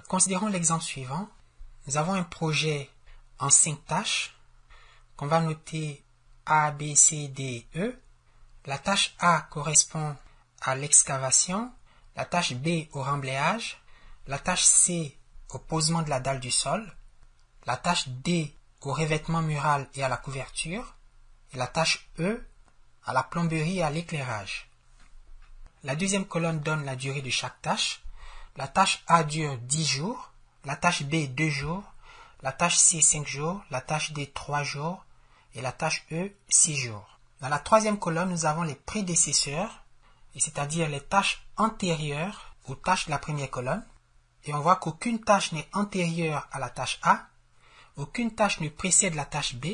Considérons l'exemple suivant. Nous avons un projet en 5 tâches qu'on va noter A, B, C, D, E. La tâche A correspond à l'excavation, la tâche B au remblayage, la tâche C au posement de la dalle du sol, la tâche D au revêtement mural et à la couverture, et la tâche E à la plomberie et à l'éclairage. La deuxième colonne donne la durée de chaque tâche. La tâche A dure 10 jours, la tâche B 2 jours, la tâche C 5 jours, la tâche D 3 jours et la tâche E 6 jours. Dans la troisième colonne, nous avons les prédécesseurs, c'est-à-dire les tâches antérieures aux tâches de la première colonne. Et on voit qu'aucune tâche n'est antérieure à la tâche A, aucune tâche ne précède la tâche B.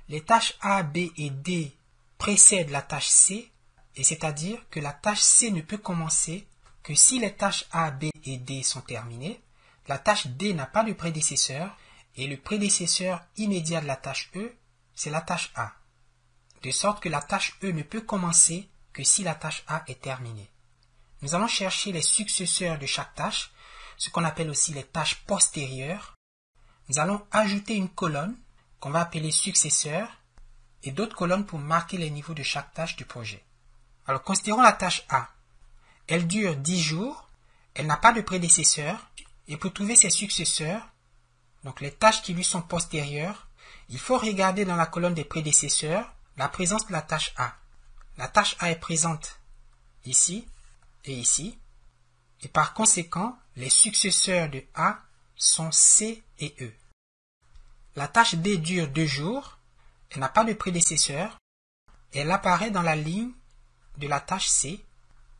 Les tâches A, B et D précèdent la tâche C, et c'est-à-dire que la tâche C ne peut commencer que si les tâches A, B et D sont terminées. La tâche D n'a pas de prédécesseur, et le prédécesseur immédiat de la tâche E, c'est la tâche A. De sorte que la tâche E ne peut commencer que si la tâche A est terminée. Nous allons chercher les successeurs de chaque tâche, ce qu'on appelle aussi les tâches postérieures. Nous allons ajouter une colonne qu'on va appeler successeur et d'autres colonnes pour marquer les niveaux de chaque tâche du projet. Alors considérons la tâche A. Elle dure 10 jours, elle n'a pas de prédécesseur, et pour trouver ses successeurs, donc les tâches qui lui sont postérieures, il faut regarder dans la colonne des prédécesseurs la présence de la tâche A. La tâche A est présente ici et ici, et par conséquent, les successeurs de A sont C et E. La tâche B dure 2 jours, elle n'a pas de prédécesseur, et elle apparaît dans la ligne de la tâche C,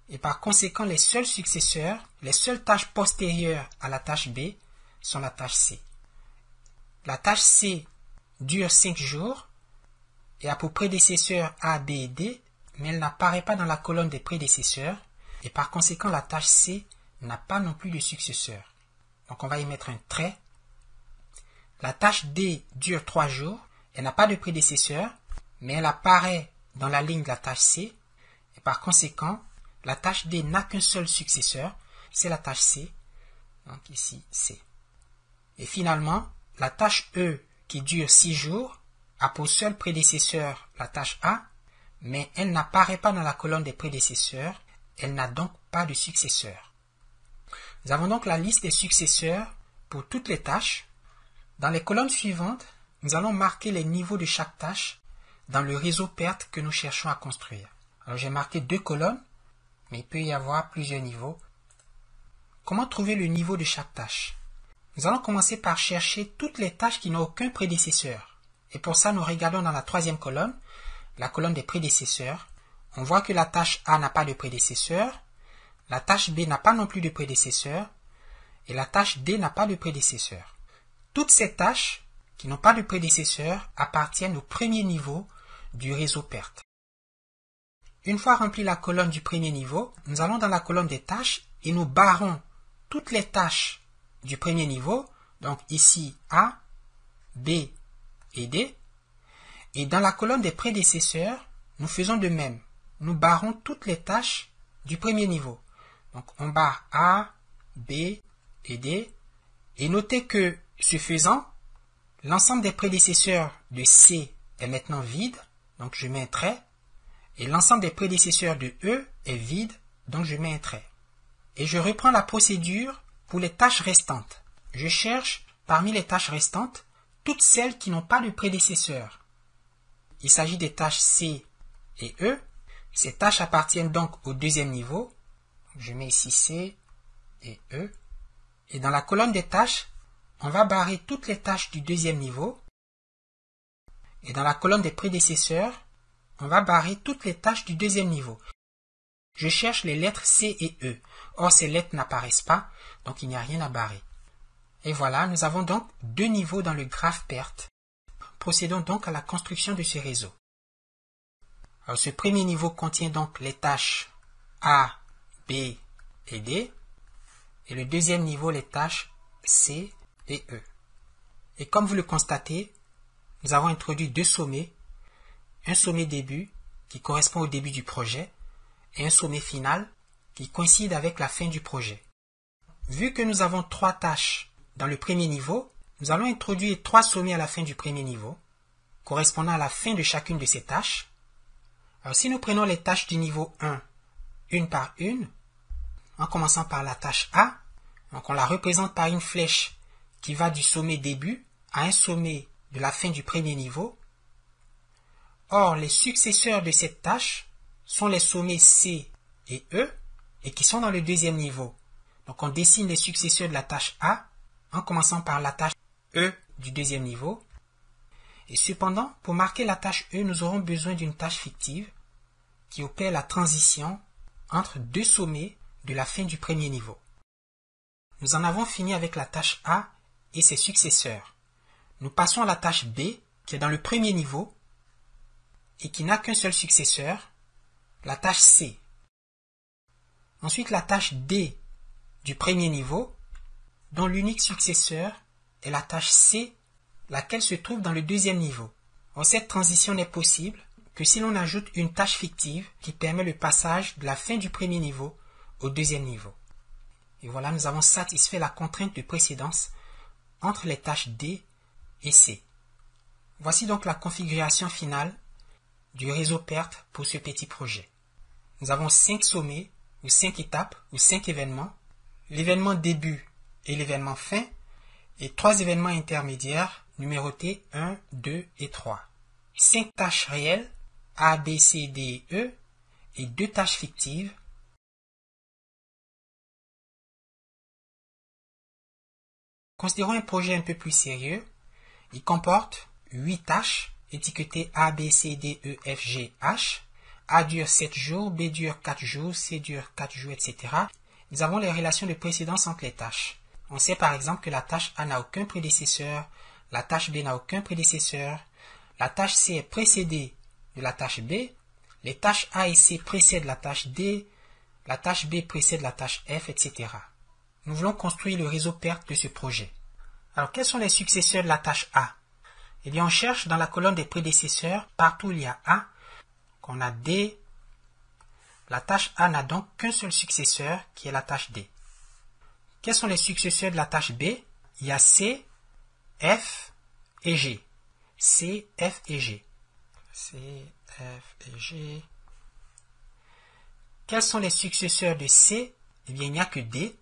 et par conséquent, les seuls successeurs, les seules tâches postérieures à la tâche B sont la tâche C. La tâche C dure 5 jours et a pour prédécesseurs A, B et D, mais elle n'apparaît pas dans la colonne des prédécesseurs, et par conséquent, la tâche C n'a pas non plus de successeur. Donc on va y mettre un trait. La tâche D dure 3 jours, elle n'a pas de prédécesseur, mais elle apparaît dans la ligne de la tâche C, et par conséquent, la tâche D n'a qu'un seul successeur, c'est la tâche C, donc ici C. Et finalement, la tâche E qui dure 6 jours a pour seul prédécesseur la tâche A, mais elle n'apparaît pas dans la colonne des prédécesseurs, elle n'a donc pas de successeur. Nous avons donc la liste des successeurs pour toutes les tâches. Dans les colonnes suivantes, nous allons marquer les niveaux de chaque tâche dans le réseau PERT que nous cherchons à construire. Alors j'ai marqué 2 colonnes, mais il peut y avoir plusieurs niveaux. Comment trouver le niveau de chaque tâche? Nous allons commencer par chercher toutes les tâches qui n'ont aucun prédécesseur. Et pour ça, nous regardons dans la troisième colonne, la colonne des prédécesseurs. On voit que la tâche A n'a pas de prédécesseur, la tâche B n'a pas non plus de prédécesseur, et la tâche D n'a pas de prédécesseur. Toutes ces tâches qui n'ont pas de prédécesseur appartiennent au premier niveau du réseau PERT. Une fois rempli la colonne du premier niveau, nous allons dans la colonne des tâches et nous barrons toutes les tâches du premier niveau, donc ici A, B et D. Et dans la colonne des prédécesseurs, nous faisons de même. Nous barrons toutes les tâches du premier niveau. Donc on barre A, B et D. Et notez que, ce faisant, l'ensemble des prédécesseurs de C est maintenant vide, donc je mets un trait. Et l'ensemble des prédécesseurs de E est vide, donc je mets un trait. Et je reprends la procédure pour les tâches restantes. Je cherche, parmi les tâches restantes, toutes celles qui n'ont pas de prédécesseur. Il s'agit des tâches C et E. Ces tâches appartiennent donc au deuxième niveau. Je mets ici C et E. Et dans la colonne des tâches, on va barrer toutes les tâches du deuxième niveau. Et dans la colonne des prédécesseurs, on va barrer toutes les tâches du deuxième niveau. Je cherche les lettres C et E. Or, ces lettres n'apparaissent pas, donc il n'y a rien à barrer. Et voilà, nous avons donc 2 niveaux dans le graphe PERT. Procédons donc à la construction de ce réseau. Alors, ce premier niveau contient donc les tâches A, B et D. Et le deuxième niveau, les tâches C et E. Et comme vous le constatez, nous avons introduit 2 sommets. Un sommet début qui correspond au début du projet et un sommet final qui coïncide avec la fin du projet. vu que nous avons 3 tâches dans le premier niveau, nous allons introduire 3 sommets à la fin du premier niveau, correspondant à la fin de chacune de ces tâches. Alors si nous prenons les tâches du niveau 1, une par une, en commençant par la tâche A, donc on la représente par une flèche qui va du sommet début à un sommet de la fin du premier niveau. Or, les successeurs de cette tâche sont les sommets C et E, et qui sont dans le deuxième niveau. Donc on dessine les successeurs de la tâche A, en commençant par la tâche E du deuxième niveau. Et cependant, pour marquer la tâche E, nous aurons besoin d'une tâche fictive qui opère la transition entre 2 sommets de la fin du premier niveau. Nous en avons fini avec la tâche A et ses successeurs. Nous passons à la tâche B, qui est dans le premier niveau, et qui n'a qu'un seul successeur, la tâche C. Ensuite, la tâche D du premier niveau, dont l'unique successeur est la tâche C, laquelle se trouve dans le deuxième niveau. Or, cette transition n'est possible que si l'on ajoute une tâche fictive qui permet le passage de la fin du premier niveau au deuxième niveau. Et voilà, nous avons satisfait la contrainte de précédence entre les tâches D et C. Voici donc la configuration finale du réseau PERT pour ce petit projet. Nous avons 5 sommets, ou 5 étapes, ou 5 événements, l'événement début et l'événement fin, et 3 événements intermédiaires numérotés 1, 2 et 3. 5 tâches réelles, A, B, C, D et E, et 2 tâches fictives. Considérons un projet un peu plus sérieux. Il comporte 8 tâches étiquetées A, B, C, D, E, F, G, H. A dure 7 jours, B dure 4 jours, C dure 4 jours, etc. Nous avons les relations de précédence entre les tâches. On sait par exemple que la tâche A n'a aucun prédécesseur, la tâche B n'a aucun prédécesseur, la tâche C est précédée de la tâche B, les tâches A et C précèdent la tâche D, la tâche B précède la tâche F, etc. Nous voulons construire le réseau PERT de ce projet. Alors, quels sont les successeurs de la tâche A? Eh bien, on cherche dans la colonne des prédécesseurs, partout où il y a A, qu'on a D. La tâche A n'a donc qu'un seul successeur, qui est la tâche D. Quels sont les successeurs de la tâche B? Il y a C, F et G. C, F et G. C, F et G. Quels sont les successeurs de C? Eh bien, il n'y a que D.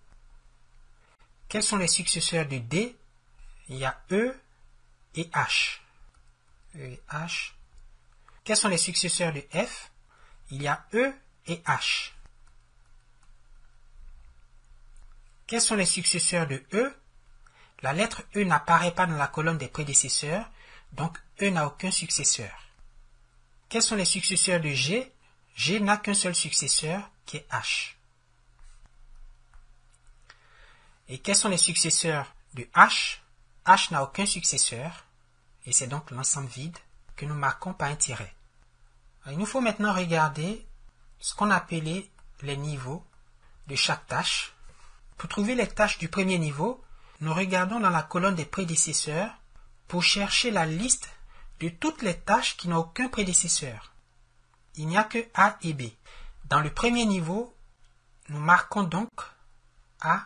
Quels sont les successeurs de D? Il y a E et H. E et H. Quels sont les successeurs de F? Il y a E et H. Quels sont les successeurs de E? La lettre E n'apparaît pas dans la colonne des prédécesseurs, donc E n'a aucun successeur. Quels sont les successeurs de G? G n'a qu'un seul successeur, qui est H. Et quels sont les successeurs de H? H n'a aucun successeur, et c'est donc l'ensemble vide que nous marquons par un tiret. Alors, il nous faut maintenant regarder ce qu'on appelait les niveaux de chaque tâche. Pour trouver les tâches du premier niveau, nous regardons dans la colonne des prédécesseurs pour chercher la liste de toutes les tâches qui n'ont aucun prédécesseur. Il n'y a que A et B. Dans le premier niveau, nous marquons donc A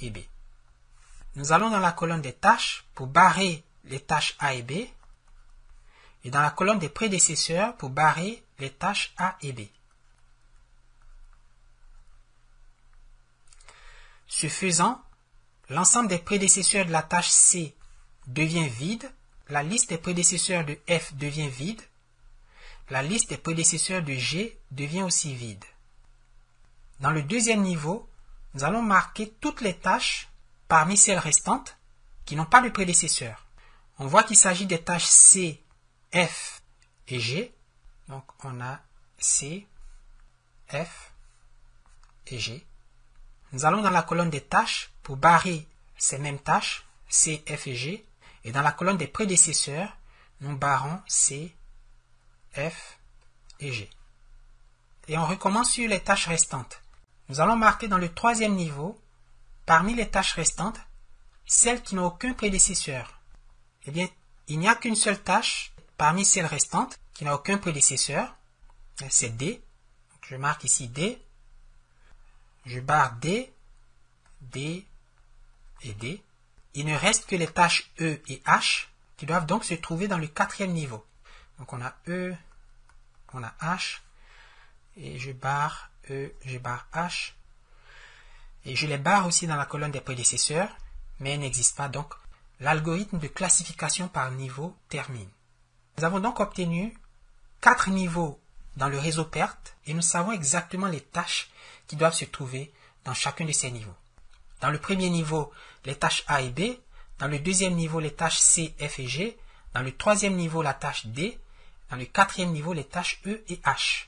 et B. Nous allons dans la colonne des tâches pour barrer les tâches A et B, et dans la colonne des prédécesseurs pour barrer les tâches A et B. Ce faisant, l'ensemble des prédécesseurs de la tâche C devient vide, la liste des prédécesseurs de F devient vide, la liste des prédécesseurs de G devient aussi vide. Dans le deuxième niveau, nous allons marquer toutes les tâches parmi celles restantes qui n'ont pas de prédécesseur. On voit qu'il s'agit des tâches C, F et G. Donc on a C, F et G. Nous allons dans la colonne des tâches pour barrer ces mêmes tâches, C, F et G. Et dans la colonne des prédécesseurs, nous barrons C, F et G. Et on recommence sur les tâches restantes. Nous allons marquer dans le troisième niveau, parmi les tâches restantes, celles qui n'ont aucun prédécesseur. Eh bien, il n'y a qu'une seule tâche parmi celles restantes qui n'a aucun prédécesseur. C'est D. Donc, je marque ici D. Je barre D D et D. Il ne reste que les tâches E et H qui doivent donc se trouver dans le quatrième niveau. Donc on a E, on a H, et je barre E, je barre H, et je les barre aussi dans la colonne des prédécesseurs, mais elles n'existent pas, donc l'algorithme de classification par niveau termine. Nous avons donc obtenu 4 niveaux dans le réseau PERT, et nous savons exactement les tâches qui doivent se trouver dans chacun de ces niveaux. Dans le premier niveau, les tâches A et B, dans le deuxième niveau, les tâches C, F et G, dans le troisième niveau, la tâche D, dans le quatrième niveau, les tâches E et H.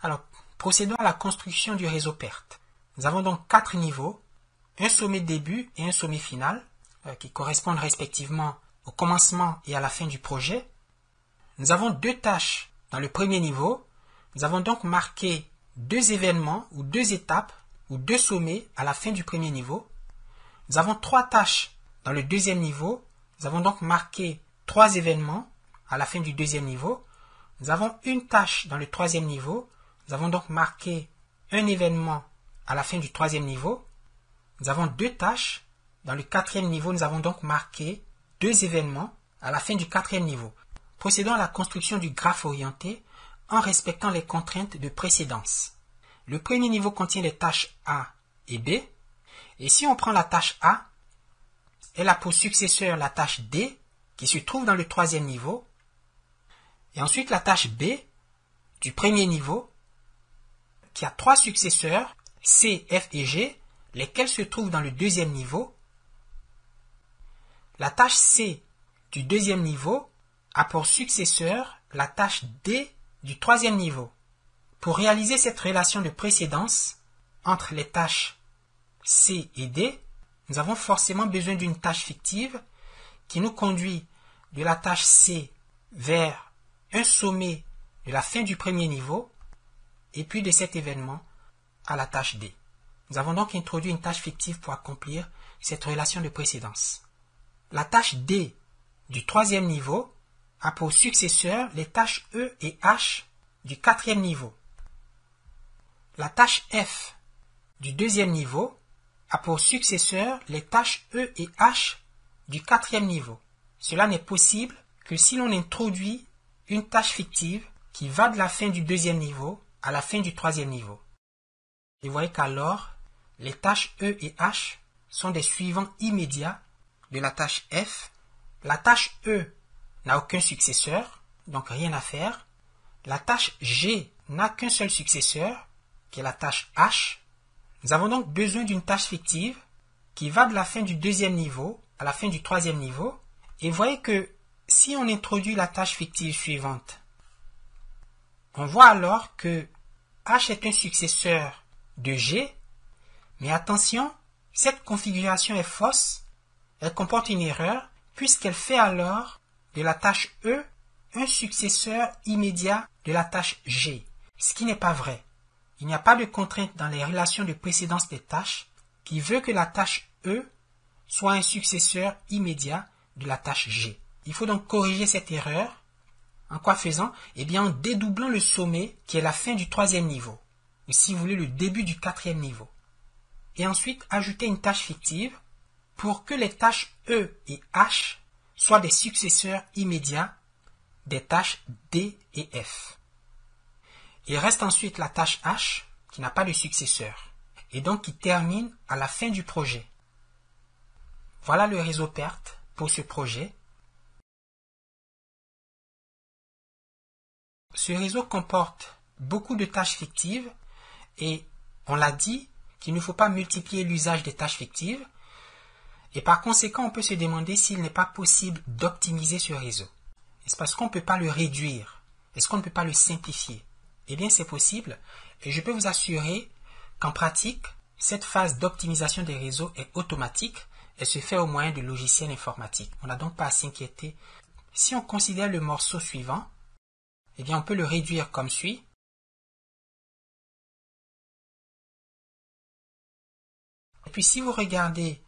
Alors, procédons à la construction du réseau PERT. Nous avons donc 4 niveaux, un sommet début et un sommet final, qui correspondent respectivement au commencement et à la fin du projet. Nous avons 2 tâches dans le premier niveau. Nous avons donc marqué 2 événements ou 2 étapes ou 2 sommets à la fin du premier niveau. Nous avons 3 tâches dans le deuxième niveau. Nous avons donc marqué 3 événements à la fin du deuxième niveau. Nous avons une tâche dans le troisième niveau. Nous avons donc marqué un événement à la fin du troisième niveau. Nous avons 2 tâches. Dans le quatrième niveau, nous avons donc marqué 2 événements à la fin du quatrième niveau. Procédons à la construction du graphe orienté en respectant les contraintes de précédence. Le premier niveau contient les tâches A et B. Et si on prend la tâche A, elle a pour successeur la tâche D, qui se trouve dans le troisième niveau. Et ensuite la tâche B, du premier niveau, qui a 3 successeurs, C, F et G, lesquels se trouvent dans le deuxième niveau. La tâche C, du deuxième niveau, a pour successeur la tâche D, du troisième niveau. Pour réaliser cette relation de précédence entre les tâches C et D, nous avons forcément besoin d'une tâche fictive qui nous conduit de la tâche C vers un sommet de la fin du premier niveau et puis de cet événement à la tâche D. Nous avons donc introduit une tâche fictive pour accomplir cette relation de précédence. La tâche D du troisième niveau a pour successeur les tâches E et H du quatrième niveau. La tâche F du deuxième niveau a pour successeur les tâches E et H du quatrième niveau. Cela n'est possible que si l'on introduit une tâche fictive qui va de la fin du deuxième niveau à la fin du troisième niveau. Et vous voyez qu'alors, les tâches E et H sont des suivants immédiats de la tâche F. La tâche E n'a aucun successeur, donc rien à faire. La tâche G n'a qu'un seul successeur, qui est la tâche H. Nous avons donc besoin d'une tâche fictive qui va de la fin du deuxième niveau à la fin du troisième niveau. Et vous voyez que si on introduit la tâche fictive suivante, on voit alors que H est un successeur de G, mais attention, cette configuration est fausse, elle comporte une erreur, puisqu'elle fait alors de la tâche E un successeur immédiat de la tâche G, ce qui n'est pas vrai. Il n'y a pas de contrainte dans les relations de précédence des tâches qui veut que la tâche E soit un successeur immédiat de la tâche G. Il faut donc corriger cette erreur. En quoi faisant? Eh bien, en dédoublant le sommet qui est la fin du troisième niveau, ou si vous voulez le début du quatrième niveau. Et ensuite, ajouter une tâche fictive pour que les tâches E et H soient des successeurs immédiats des tâches D et F. Il reste ensuite la tâche H qui n'a pas de successeur et donc qui termine à la fin du projet. Voilà le réseau PERT pour ce projet. Ce réseau comporte beaucoup de tâches fictives et on l'a dit qu'il ne faut pas multiplier l'usage des tâches fictives et par conséquent on peut se demander s'il n'est pas possible d'optimiser ce réseau. C'est parce qu'on ne peut pas le réduire. Est-ce qu'on ne peut pas le simplifier? Eh bien c'est possible et je peux vous assurer qu'en pratique, cette phase d'optimisation des réseaux est automatique et se fait au moyen de logiciels informatiques. On n'a donc pas à s'inquiéter. Si on considère le morceau suivant, eh bien on peut le réduire comme suit. Et puis si vous regardez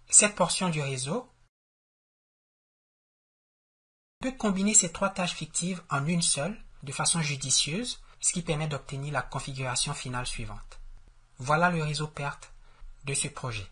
cette portion du réseau, on peut combiner ces 3 tâches fictives en une seule, de façon judicieuse, ce qui permet d'obtenir la configuration finale suivante. Voilà le réseau PERT de ce projet.